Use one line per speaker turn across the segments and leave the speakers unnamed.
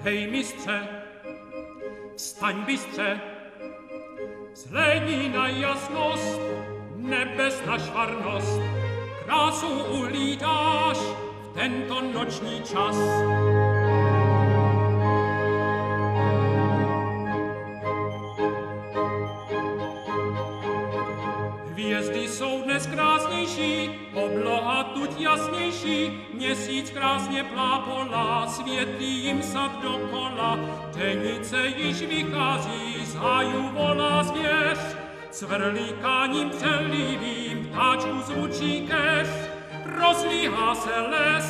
Hej mistře, vstaň bystře, zhlédni na jasnost, nebesná švarnost, krásu ulítáš v tento noční čas. Hvězdy jsou dnes krásnější, obloha tuď jasnější, měsíc krásně plápolá, světlí jim sad dokola, tenice již vychází, z hájů volá zvěř, cvrlíkáním přelivým ptáčku zvučí keř, rozlíhá se les.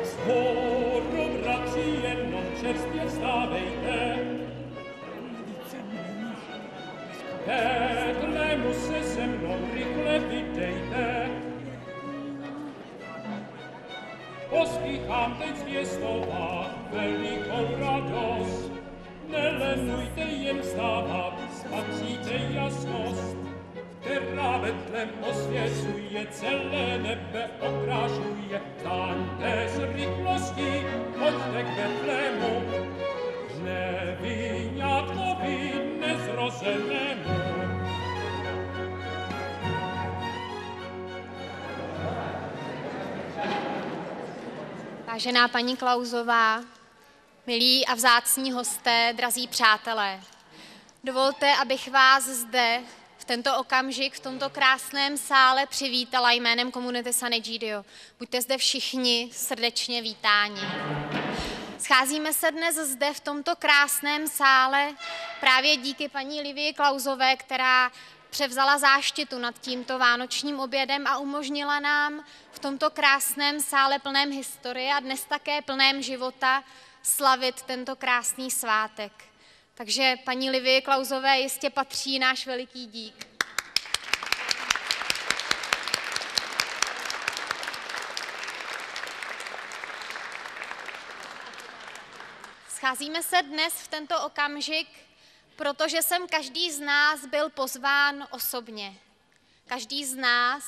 Zhoru, bratři, jenom čerstvě vstávejte. Betlému se mnou rychle vydejte. Pospíchám teď zvěstovat velikou radost. Nelenujte jen vstávat, spatříte jasnost, která Betlém osvěcuje, celé nebe okrášuje. Vstaňte z rychlosti, pojďte k Betlému, neviňátkovi nezrozenému.
Vážená paní Klausová, milí a vzácní hosté, drazí přátelé, dovolte, abych vás zde v tento okamžik, v tomto krásném sále přivítala jménem komunity San Egidio. Buďte zde všichni srdečně vítáni. Scházíme se dnes zde v tomto krásném sále právě díky paní Livii Klausové, která převzala záštitu nad tímto vánočním obědem a umožnila nám v tomto krásném sále plném historie a dnes také plném života slavit tento krásný svátek. Takže paní Livii Klausové jistě patří náš veliký dík. Scházíme se dnes v tento okamžik, protože sem každý z nás byl pozván osobně. Každý z nás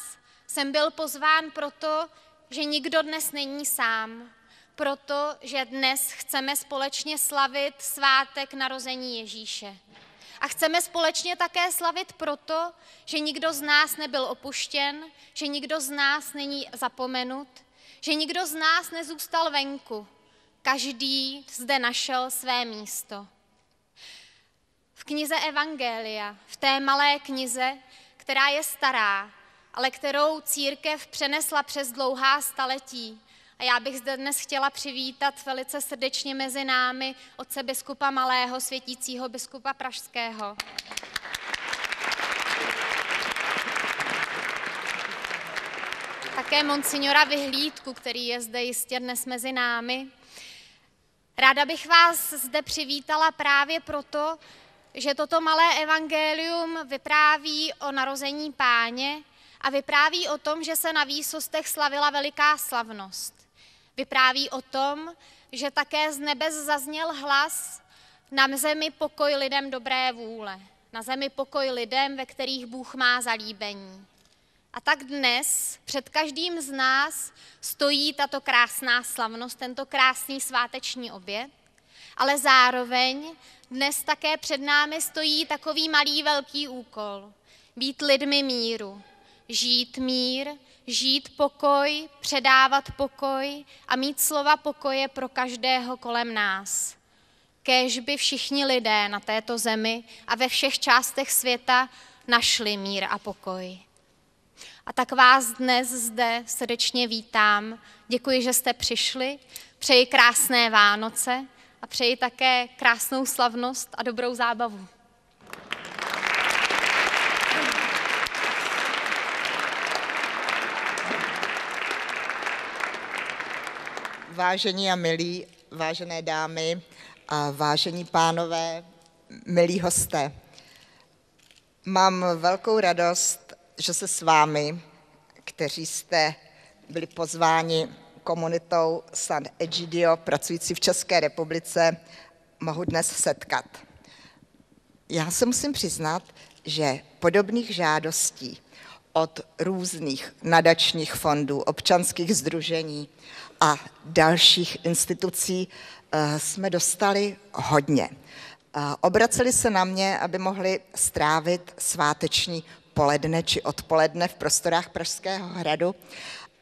sem byl pozván proto, že nikdo dnes není sám, protože dnes chceme společně slavit svátek narození Ježíše. A chceme společně také slavit proto, že nikdo z nás nebyl opuštěn, že nikdo z nás není zapomenut, že nikdo z nás nezůstal venku. Každý zde našel své místo. V knize Evangelia, v té malé knize, která je stará, ale kterou církev přenesla přes dlouhá staletí. A já bych zde dnes chtěla přivítat velice srdečně mezi námi otce biskupa Malého, světícího biskupa pražského. Také monsignora Vyhlídku, který je zde jistě dnes mezi námi. Ráda bych vás zde přivítala právě proto, že toto malé evangelium vypráví o narození Páně a vypráví o tom, že se na výsostech slavila veliká slavnost. Vypráví o tom, že také z nebes zazněl hlas: na zemi pokoj lidem dobré vůle, na zemi pokoj lidem, ve kterých Bůh má zalíbení. A tak dnes před každým z nás stojí tato krásná slavnost, tento krásný sváteční oběd, ale zároveň dnes také před námi stojí takový malý velký úkol. Být lidmi míru, žít mír, žít pokoj, předávat pokoj a mít slova pokoje pro každého kolem nás. Kéž by všichni lidé na této zemi a ve všech částech světa našli mír a pokoj. A tak vás dnes zde srdečně vítám. Děkuji, že jste přišli. Přeji krásné Vánoce a přeji také krásnou slavnost a dobrou zábavu.
Vážení a milí, vážené dámy a vážení pánové, milí hosté, mám velkou radost, že se s vámi, kteří jste byli pozváni komunitou San Egidio, pracující v České republice, mohu dnes setkat. Já se musím přiznat, že podobných žádostí od různých nadačních fondů, občanských sdružení a dalších institucí jsme dostali hodně. Obraceli se na mě, aby mohli strávit sváteční poledne či odpoledne v prostorách Pražského hradu.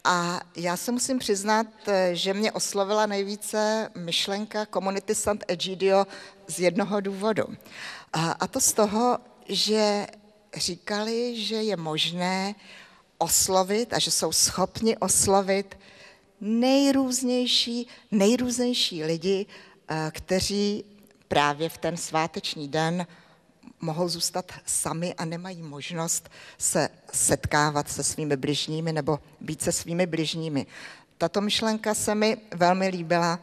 A já se musím přiznat, že mě oslovila nejvíce myšlenka Community Sant'Egidio z jednoho důvodu. A to z toho, že říkali, že je možné oslovit a že jsou schopni oslovit nejrůznější lidi, kteří právě v ten sváteční den mohou zůstat sami a nemají možnost se setkávat se svými bližními nebo být se svými bližními. Tato myšlenka se mi velmi líbila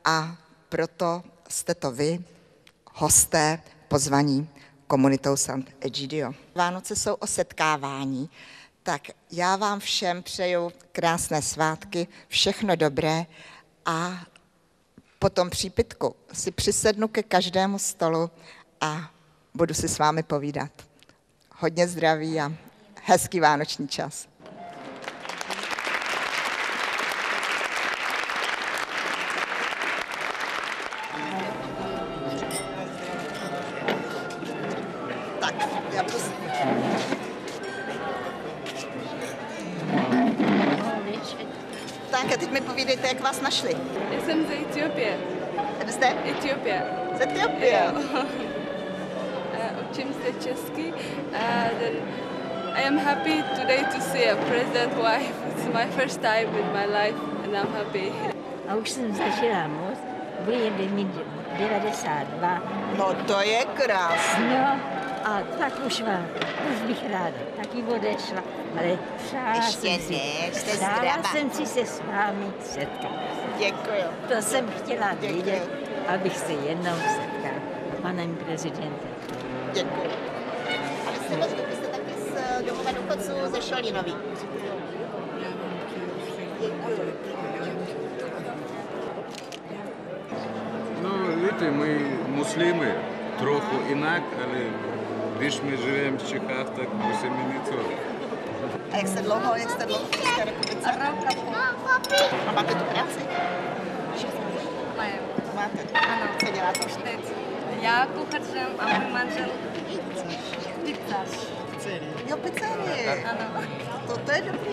a proto jste to vy, hosté, pozvaní komunitou Sant'Egidio. Vánoce jsou o setkávání, tak já vám všem přeju krásné svátky, všechno dobré a po tom přípitku si přisednu ke každému stolu a budu si s vámi povídat. Hodně zdraví a hezký vánoční čas. Tak, já prosím. Tak a teď mi povídejte, jak vás našli.
Já jsem z Etiopie.
Jste?
Etiopie.
Z Etiopie.
Učím se česky. I am happy today to see a president wife. It's my first time in my life and I'm happy.
A už jsem stačila moc. Bude mít 92.
No to je krásné.
No a tak už bych ráda taky odešla, ale přála jsem si se s vámi setkat.
Děkuji.
To jsem chtěla vidět, abych se jednou setkala. Panem prezidentem.
Děkuji. A vy jste taky z domova důchodců ze Šolínový.
Ну, видите, ми муслими, трохи інак, але když ми живемо в Чехах, так musíme něco.
A jak jste dlouho v České republice? A máte tu práci? Máte? Ano. Co děláte?
Já kuchařem a můj manžel pizzař.
Jo, pizzerii.
Ano.
To je dobrý.